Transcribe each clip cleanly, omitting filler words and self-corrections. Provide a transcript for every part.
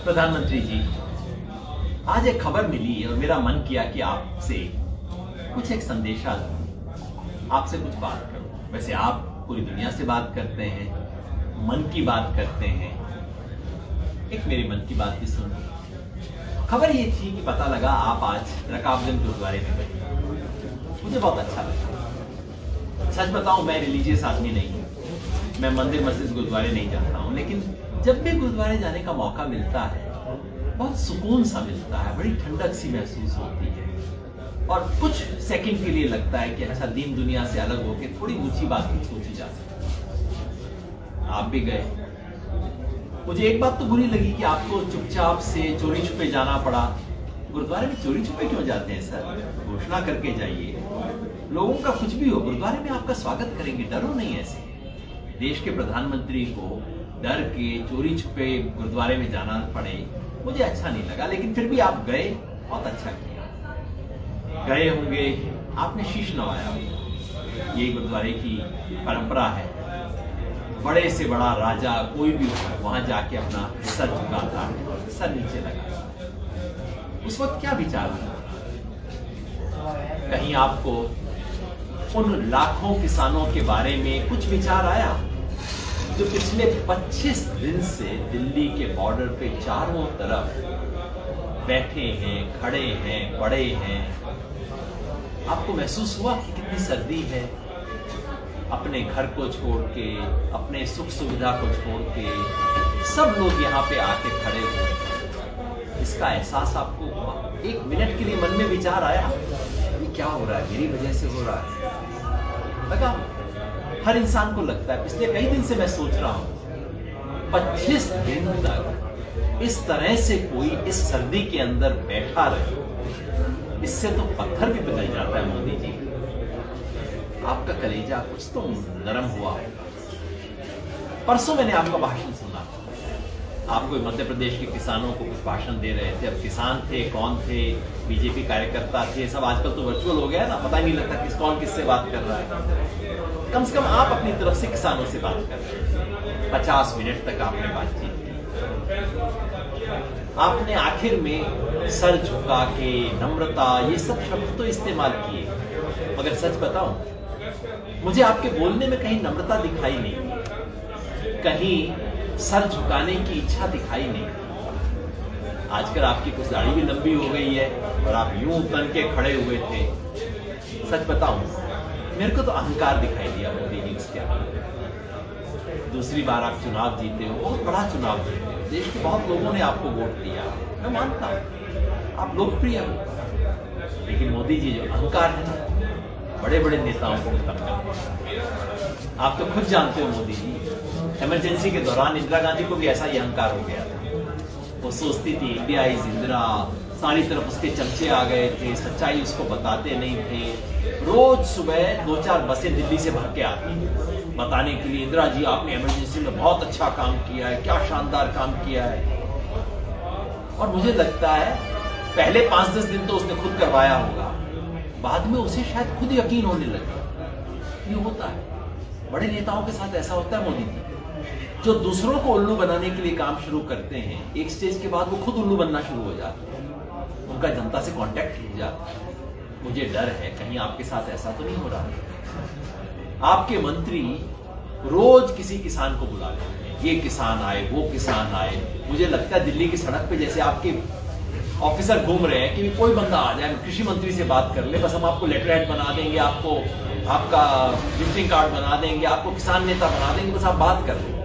प्रधानमंत्री जी, आज एक खबर मिली और मेरा मन किया कि आपसे कुछ एक संदेशा दूं, आपसे कुछ बात करूं। वैसे आप पूरी दुनिया से बात करते हैं, मन की बात करते हैं, एक मेरी मन की बात भी सुन। खबर ये थी कि पता लगा आप आज रकाबगंज गुरुद्वारे में गए। मुझे बहुत अच्छा लगा। सच बताऊं, मैं रिलीजियस आदमी नहीं हूं, मैं मंदिर मस्जिद गुरुद्वारे नहीं जाता हूं, लेकिन जब भी गुरुद्वारे जाने का मौका मिलता है बहुत सुकून सा मिलता है, बड़ी ठंडक सी महसूस होती है और कुछ सेकंड के लिए लगता है कि अच्छा, दीन दुनिया से अलग होकर थोड़ी ऊंची बात भी सोची जा सकती। आप भी गए। मुझे एक बात तो बुरी लगी कि आपको चुपचाप से चोरी छुपे जाना पड़ा। गुरुद्वारे में चोरी छुपे क्यों जाते हैं सर? घोषणा करके जाइए। लोगों का कुछ भी हो, गुरुद्वारे में आपका स्वागत करेंगे, डरो नहीं। ऐसे देश के प्रधानमंत्री को डर के चोरी छुपे गुरुद्वारे में जाना पड़े, मुझे अच्छा नहीं लगा। लेकिन फिर भी आप गए, बहुत अच्छा किया। गए होंगे, आपने शीश नवाया। ये गुरुद्वारे की परंपरा है, बड़े से बड़ा राजा कोई भी हो वहां जाके अपना सर झुकाता है, सर नीचे लगाता। उस वक्त क्या विचार हुआ? कहीं आपको उन लाखों किसानों के बारे में कुछ विचार आया जो पिछले 25 दिन से दिल्ली के बॉर्डर पे चारों तरफ बैठे हैं, खड़े हैं, पड़े हैं? आपको महसूस हुआ कि कितनी सर्दी है? अपने घर को छोड़ के, अपने सुख सुविधा को छोड़ के सब लोग यहाँ पे आके खड़े हुए। इसका एहसास आपको हुआ? एक मिनट के लिए मन में विचार आया ये क्या हो रहा है, मेरी वजह से हो रहा है? लगा? हर इंसान को लगता है। पिछले कई दिन से मैं सोच रहा हूं 25 दिन तक इस तरह से कोई इस सर्दी के अंदर बैठा रहे, इससे तो पत्थर भी पिघल जाता है। मोदी जी, आपका कलेजा कुछ तो नरम हुआ होगा। परसों मैंने आपका भाषण सुना। आप कोई मध्य प्रदेश के किसानों को कुछ भाषण दे रहे थे। अब किसान थे, कौन थे, बीजेपी कार्यकर्ता थे, सब आजकल तो वर्चुअल हो गया है ना, पता नहीं लगता कौन किससे बात कर रहा है। कम से कम आप अपनी तरफ से किसानों से बात कर रहे हैं। 50 मिनट तक आपने बातचीत की। आपने आखिर में सर झुका के, नम्रता, ये सब शब्द तो इस्तेमाल किए, मगर सच बताऊं, मुझे आपके बोलने में कहीं नम्रता दिखाई नहीं, कहीं सर झुकाने की इच्छा दिखाई नहीं। आजकल आपकी कुछ दाढ़ी भी लंबी हो गई है और आप यूं तन के खड़े हुए थे। सच बताऊं, मेरे को तो अहंकार दिखाई दिया मोदी जी उसके अंदर। दूसरी बार आप चुनाव जीते हो, बहुत बड़ा चुनाव जीते हो, देश के बहुत लोगों ने आपको वोट दिया, मैं मानता हूं आप लोकप्रिय हो, लेकिन मोदी जी जो अहंकार है ना, बड़े बड़े नेताओं को खत्म कर। आप तो खुद जानते हो मोदी जी, इमरजेंसी के दौरान इंदिरा गांधी को भी ऐसा ही अहंकार हो गया था। वो सोचती थी इंडिया इज इंदिरा, सारी तरफ उसके चमचे आ गए थे, सच्चाई उसको बताते नहीं थे। रोज सुबह 2-4 बसें दिल्ली से भर के आती बताने के लिए, इंदिरा जी आपने इमरजेंसी में बहुत अच्छा काम किया है, क्या शानदार काम किया है। और मुझे लगता है पहले 5-10 दिन तो उसने खुद करवाया होगा, बाद में उसे शायद खुद यकीन होने लगा। ये होता है, बड़े नेताओं के साथ ऐसा होता है मोदी जी, जो दूसरों को उल्लू बनाने के लिए काम शुरू करते हैं, एक स्टेज के बाद वो खुद उल्लू बनना शुरू हो जाते हैं, उनका जनता से कांटेक्ट हो जाता है। मुझे डर है कहीं आपके साथ ऐसा तो नहीं हो रहा। आपके मंत्री रोज किसी किसान को बुला लेते हैं, ये किसान आए, वो किसान आए। मुझे लगता है दिल्ली की सड़क पे जैसे आपके ऑफिसर घूम रहे हैं कि कोई बंदा आ जाए, कृषि मंत्री से बात कर ले, बस हम आपको लेटर हेड बना देंगे, आपको आपका विजिटिंग कार्ड बना देंगे, आपको किसान नेता बना देंगे, बस आप बात कर लें।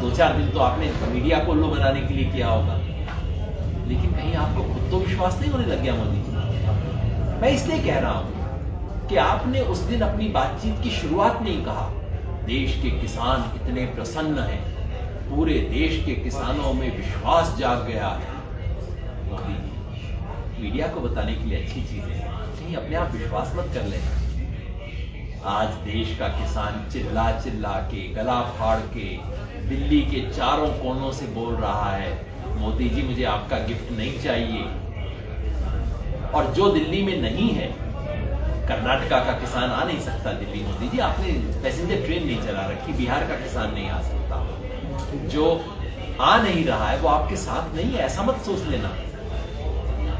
2-4 दिन तो आपने मीडिया को उल्लू बनाने के लिए किया होगा, लेकिन कहीं आपको खुद तो विश्वास नहीं होने लग गया मोदी जी? मैं इसलिए कह रहा हूं कि आपने उस दिन अपनी बातचीत की शुरुआत में ही कहा देश के किसान इतने प्रसन्न हैं, पूरे देश के किसानों में विश्वास जाग गया है। मोदी जी, मीडिया को बताने के लिए अच्छी चीज है, कहीं अपने आप विश्वास मत कर लेना। आज देश का किसान चिल्ला चिल्ला के, गला फाड़ के दिल्ली के चारों कोनों से बोल रहा है मोदी जी मुझे आपका गिफ्ट नहीं चाहिए। और जो दिल्ली में नहीं है, कर्नाटका का किसान आ नहीं सकता दिल्ली। मोदी जी आपने पैसेंजर ट्रेन नहीं चला रखी, बिहार का किसान नहीं आ सकता। जो आ नहीं रहा है वो आपके साथ नहीं है, ऐसा मत सोच लेना।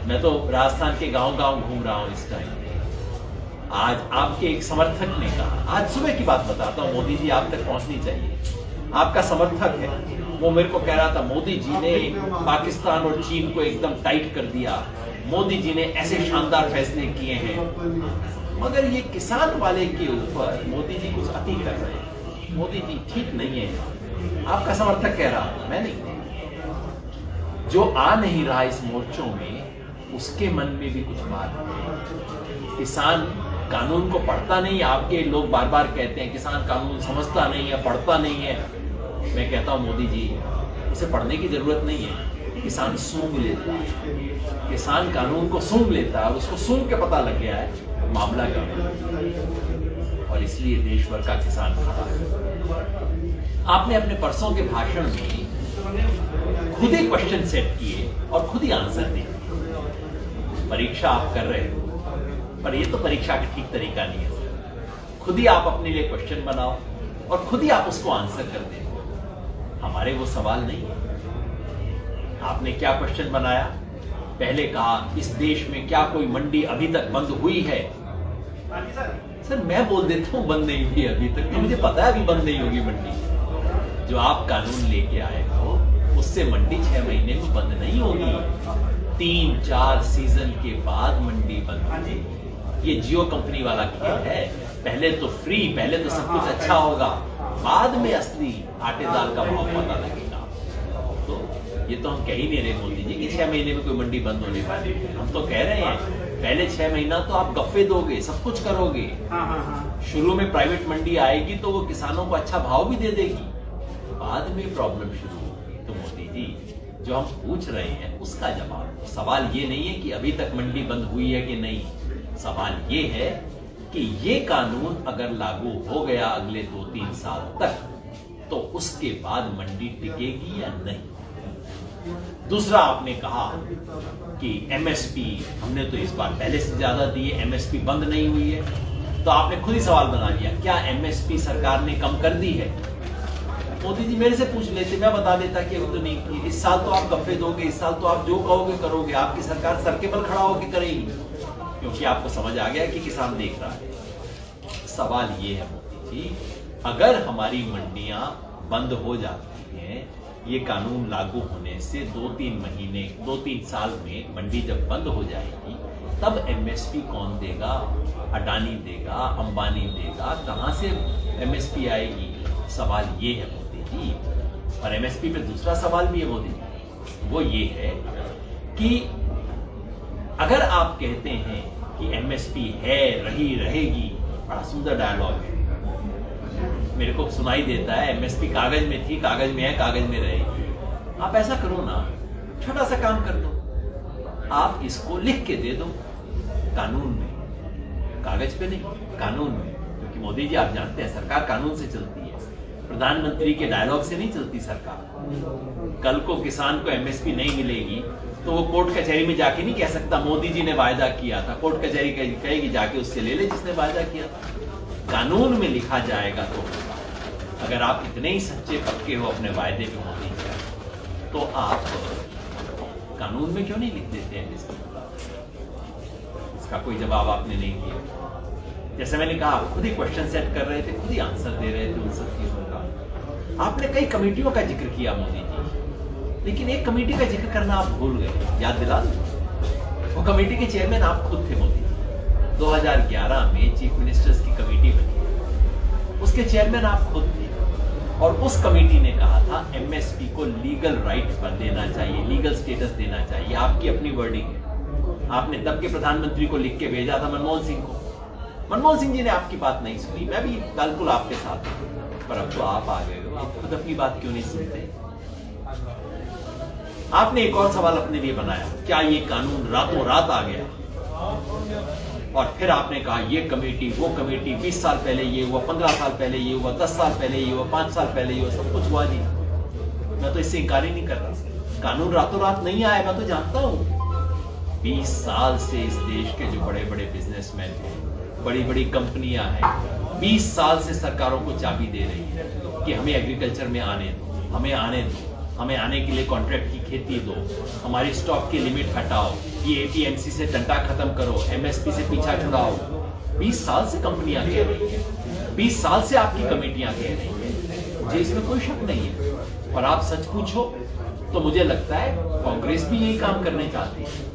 मैं तो राजस्थान के गांव-गांव घूम रहा हूं इस टाइम। आज आपके एक समर्थक ने कहा, आज सुबह की बात बताता हूं, मोदी जी आप तक पहुंचनी चाहिए। आपका समर्थक है, वो मेरे को कह रहा था मोदी जी ने पाकिस्तान और चीन को एकदम टाइट कर दिया, मोदी जी ने ऐसे शानदार फैसले किए हैं। मगर ये किसान वाले के ऊपर मोदी जी कुछ अति कर रहे हैं, मोदी जी ठीक नहीं है। आपका समर्थक कह रहा, मैं नहीं। जो आ नहीं रहा इस मोर्चों में उसके मन में भी कुछ बात है। किसान कानून को पढ़ता नहीं, आपके लोग बार बार कहते हैं किसान कानून समझता नहीं है, पढ़ता नहीं है। मैं कहता हूं मोदी जी उसे पढ़ने की जरूरत नहीं है, किसान सूंघ लेता है, किसान कानून को सूंघ लेता है, उसको सूंघ के पता लग गया है मामला क्या है, और इसलिए देश भर का किसान खड़ा है। आपने अपने परसों के भाषण में खुद ही क्वेश्चन सेट किए और खुद ही आंसर दिए। परीक्षा आप कर रहे हो, पर ये तो परीक्षा का ठीक तरीका नहीं है। खुद ही आप अपने लिए क्वेश्चन बनाओ और खुद ही आप उसको आंसर कर दें। हमारे वो सवाल नहीं है। आपने क्या क्वेश्चन बनाया? पहले कहा इस देश में क्या कोई मंडी अभी तक बंद हुई है? सर मैं बोल देता हूं बंद नहीं हुई अभी तक, तो मुझे पता है अभी बंद नहीं होगी मंडी। जो आप कानून लेके आए हो उससे मंडी 6 महीने में बंद नहीं होगी, 3-4 सीजन के बाद मंडी बंद होगी। ये जियो कंपनी वाला खेल है, पहले तो फ्री, पहले तो सब कुछ अच्छा होगा, बाद में असली आटे दाल का भाव पता लगेगा। तो ये तो हम कह ही नहीं रहे मोदी जी कि 6 महीने में कोई मंडी बंद होने वाली है। हम तो कह रहे हैं पहले 6 महीना तो आप गफ्फे दोगे, सब कुछ करोगे। शुरू में प्राइवेट मंडी आएगी तो वो किसानों को अच्छा भाव भी दे देगी, बाद में प्रॉब्लम शुरू होगी। तो मोदी जी जो हम पूछ रहे हैं उसका जवाब, सवाल ये नहीं है कि अभी तक मंडी बंद हुई है कि नहीं, सवाल ये है कि ये कानून अगर लागू हो गया अगले 2-3 साल तक तो उसके बाद मंडी टिकेगी या नहीं। दूसरा आपने कहा कि एमएसपी हमने तो इस बार पहले से ज्यादा दी है, एमएसपी बंद नहीं हुई है। तो आपने खुद ही सवाल बना लिया, क्या एमएसपी सरकार ने कम कर दी है? मोदी जी मेरे से पूछ लेते, मैं बता देता कि अभी तो नहीं की। इस साल तो आप गप्पे दोगे, इस साल तो आप जो कहोगे करोगे, आपकी सरकार सर के बल खड़ा होकर करेगी, क्योंकि आपको समझ आ गया कि किसान देख रहा है। सवाल ये है मोदी जी, अगर हमारी मंडियां बंद हो जाती हैं, ये कानून लागू होने से 2-3 महीने 2-3 साल में मंडी जब बंद हो जाएगी तब एमएसपी कौन देगा? अडानी देगा, अंबानी देगा, कहां से एमएसपी आएगी? सवाल ये है मोदी जी। और एमएसपी पे दूसरा सवाल भी है मोदी जी, वो ये है कि अगर आप कहते हैं कि एमएसपी है, रही रहेगी, बड़ा सुंदर डायलॉग है, मेरे को सुनाई देता है एमएसपी कागज में थी, कागज में है, कागज में रहेगी। आप ऐसा करो ना, छोटा सा काम कर दो, आप इसको लिख के दे दो कानून में, कागज पे नहीं, कानून में। क्योंकि मोदी जी आप जानते हैं सरकार कानून से चलती है, प्रधानमंत्री के डायलॉग से नहीं चलती सरकार। कल को किसान को एमएसपी नहीं मिलेगी तो वो कोर्ट कचहरी में जाके नहीं कह सकता मोदी जी ने वायदा किया था, कोर्ट कचहरी कहेगी जाके उससे ले ले जिसने वायदा किया था। कानून में लिखा जाएगा तो होगा। अगर आप इतने ही सच्चे पक्के हो अपने वायदे पे मोदी जी, तो आप कानून में क्यों नहीं लिख देते हैं? इसका कोई जवाब आपने नहीं दिया। जैसे मैंने कहा, आप खुद ही क्वेश्चन सेट कर रहे थे, खुद ही आंसर दे रहे थे उन सब चीजों का। आपने कई कमेटियों का जिक्र किया मोदी जी, लेकिन एक कमेटी का जिक्र करना आप भूल गए, याद दिला दो। वो कमेटी के चेयरमैन आप खुद थे मोदी। 2011 में चीफ मिनिस्टर्स की कमेटी बनी, उसके चेयरमैन आप खुद थे, और उस कमेटी ने कहा था एमएसपी को लीगल राइट देना चाहिए, लीगल स्टेटस देना चाहिए। आपकी अपनी वर्डिंग है। आपने तब के प्रधानमंत्री को लिख के भेजा था, मनमोहन सिंह को। मनमोहन सिंह जी ने आपकी बात नहीं सुनी, मैं भी बिल्कुल आपके साथ हूं, पर अब तो आप आ गए हो, आप खुद अपनी बात क्यों नहीं सुनते? आपने एक और सवाल अपने लिए बनाया, क्या ये कानून रातों रात आ गया? और फिर आपने कहा ये कमेटी, वो कमेटी, 20 साल पहले ये हुआ, 15 साल पहले ये हुआ, 10 साल पहले ये हुआ, 5 साल पहले ये हुआ, सब कुछ हुआ जी। मैं तो इससे इंकार ही नहीं कर रहा। कानून रातों रात नहीं आया, मैं तो जानता हूं। 20 साल से इस देश के जो बड़े बड़े बिजनेसमैन हैं, बड़ी बड़ी कंपनियां हैं, 20 साल से सरकारों को चाबी दे रही है कि हमें एग्रीकल्चर में आने दो, हमें आने दो। हमें आने के लिए कॉन्ट्रैक्ट की खेती दो, हमारी स्टॉक की लिमिट हटाओ, ये एपीएमसी से डंडा खत्म करो, एमएसपी से पीछा छुड़ाओ। 20 साल से कंपनियां कह रही हैं, 20 साल से आपकी कमेटियां कह रही हैं, मुझे इसमें कोई शक नहीं है। और आप सच पूछो तो मुझे लगता है कांग्रेस भी यही काम करने चाहती है।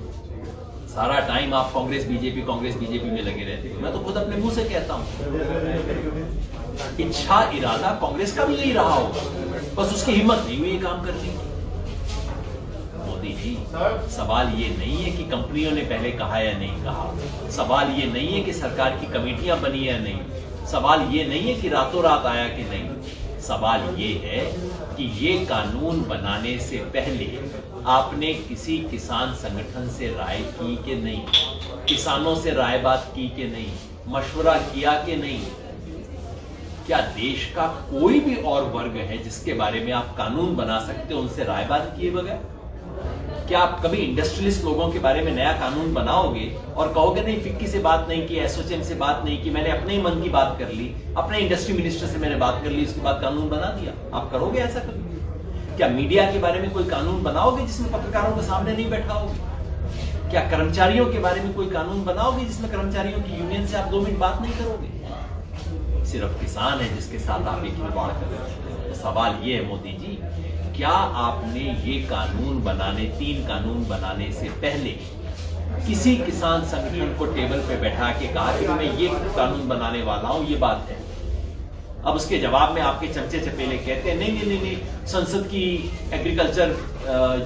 सारा टाइम आप कांग्रेस बीजेपी में लगे रहते हो। मैं तो खुद अपने मुंह से कहता हूं, इच्छा इरादा कांग्रेस का भी यही रहा होगा, बस उसकी हिम्मत नहीं हुई काम करने की। मोदी जी, सवाल ये नहीं है कि कंपनियों ने पहले कहा या नहीं कहा, सवाल ये नहीं है कि सरकार की कमेटियां बनी या नहीं, सवाल ये नहीं है कि रातों रात आया कि नहीं, सवाल ये है कि ये कानून बनाने से पहले आपने किसी किसान संगठन से राय की कि नहीं, किसानों से राय बात की कि नहीं, मशवरा किया कि नहीं। क्या देश का कोई भी और वर्ग है जिसके बारे में आप कानून बना सकते हो उनसे राय बात किए बगैर? क्या आप कभी इंडस्ट्रियलिस्ट लोगों के बारे में नया कानून बनाओगे और कहोगे नहीं, फिक्की से बात नहीं की, एसोचैम से बात नहीं की, मैंने अपने ही मन की बात कर ली, अपने इंडस्ट्री मिनिस्टर से मैंने बात कर ली, उसके बाद कानून बना दिया? आप करोगे ऐसा कभी? क्या मीडिया के बारे में कोई कानून बनाओगे जिसमें पत्रकारों के सामने नहीं बैठाओगे? क्या कर्मचारियों के बारे में कोई कानून बनाओगे जिसमें कर्मचारियों की यूनियन से आप 2 मिनट बात नहीं करोगे? सिर्फ किसान है जिसके साथ आप एक खिलवाड़ कर रहे हैं। तो सवाल ये है मोदी जी, क्या आपने ये कानून बनाने, 3 कानून बनाने से पहले किसी किसान संगठन को टेबल पे बैठा के कहा कि मैं ये कानून बनाने वाला हूं, ये बात है? अब उसके जवाब में आपके चमचे चपेले कहते हैं नहीं नहीं नहीं, संसद की एग्रीकल्चर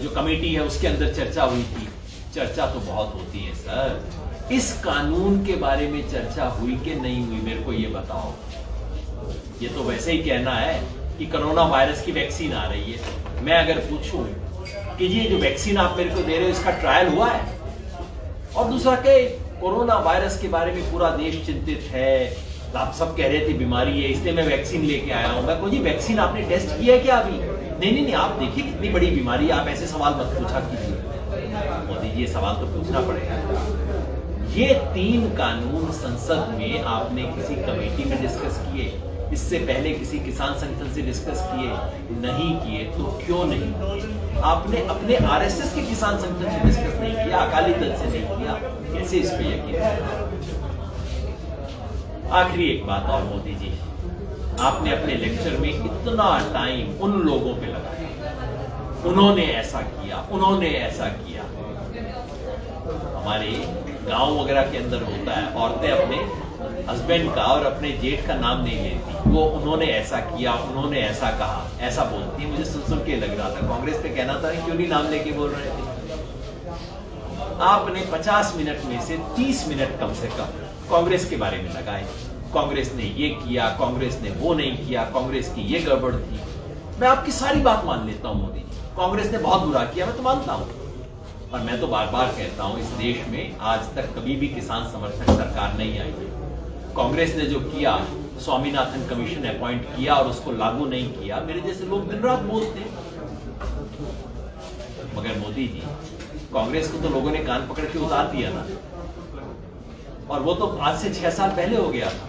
जो कमेटी है उसके अंदर चर्चा हुई थी। चर्चा तो बहुत होती है सर, इस कानून के बारे में चर्चा हुई कि नहीं हुई, मेरे को ये बताओ। ये तो वैसे ही कहना है कि कोरोना वायरस की वैक्सीन आ रही है। मैं अगर पूछूं कि ये जो वैक्सीन आप मेरे को दे रहे हो इसका ट्रायल हुआ है, और दूसरा के कोरोना वायरस के बारे में पूरा देश चिंतित है, आप सब कह रहे थे बीमारी है इसलिए मैं वैक्सीन लेके आया हूं। मैं जी वैक्सीन आपने टेस्ट किया है क्या अभी? नहीं, आप देखिए कितनी बड़ी बीमारी है, आप ऐसे सवाल मत पूछा कीजिए। मोदी जी, ये सवाल तो पूछना पड़ेगा। ये 3 कानून संसद में आपने किसी कमेटी में डिस्कस किए? इससे पहले किसी किसान संगठन से डिस्कस किए? नहीं किए। तो क्यों नहीं? आपने अपने आरएसएस के किसान संगठन से डिस्कस नहीं किया, अकाली दल से नहीं किया, कैसे इस पे यकीन? आखिरी एक बात और मोदी जी, आपने अपने लेक्चर में इतना टाइम उन लोगों पे लगाया, उन्होंने ऐसा किया, उन्होंने ऐसा किया। हमारे गांव वगैरह के अंदर होता है, औरतें अपने हस्बैंड का और अपने जेठ का नाम नहीं लेती, वो उन्होंने ऐसा किया, उन्होंने ऐसा कहा, ऐसा बोलती है। मुझे सुन के लग रहा था कांग्रेस पे कहना था क्यों नहीं नाम लेके बोल रहे थे। आपने 50 मिनट में से 30 मिनट कम से कम कांग्रेस के बारे में लगाए। कांग्रेस ने ये किया, कांग्रेस ने वो नहीं किया, कांग्रेस की ये गड़बड़ थी। मैं आपकी सारी बात मान लेता हूं मोदी जी, कांग्रेस ने बहुत बुरा किया, मैं तो मानता हूं। और मैं तो बार बार कहता हूं, इस देश में आज तक कभी भी किसान समर्थन सरकार नहीं आई है। कांग्रेस ने जो किया, स्वामीनाथन कमीशन अपॉइंट किया और उसको लागू नहीं किया, मेरे जैसे लोग दिन रात बोलते हैं। मगर मोदी जी, कांग्रेस को तो लोगों ने कान पकड़ के उतार दिया ना, और वो तो आज से 6 साल पहले हो गया था।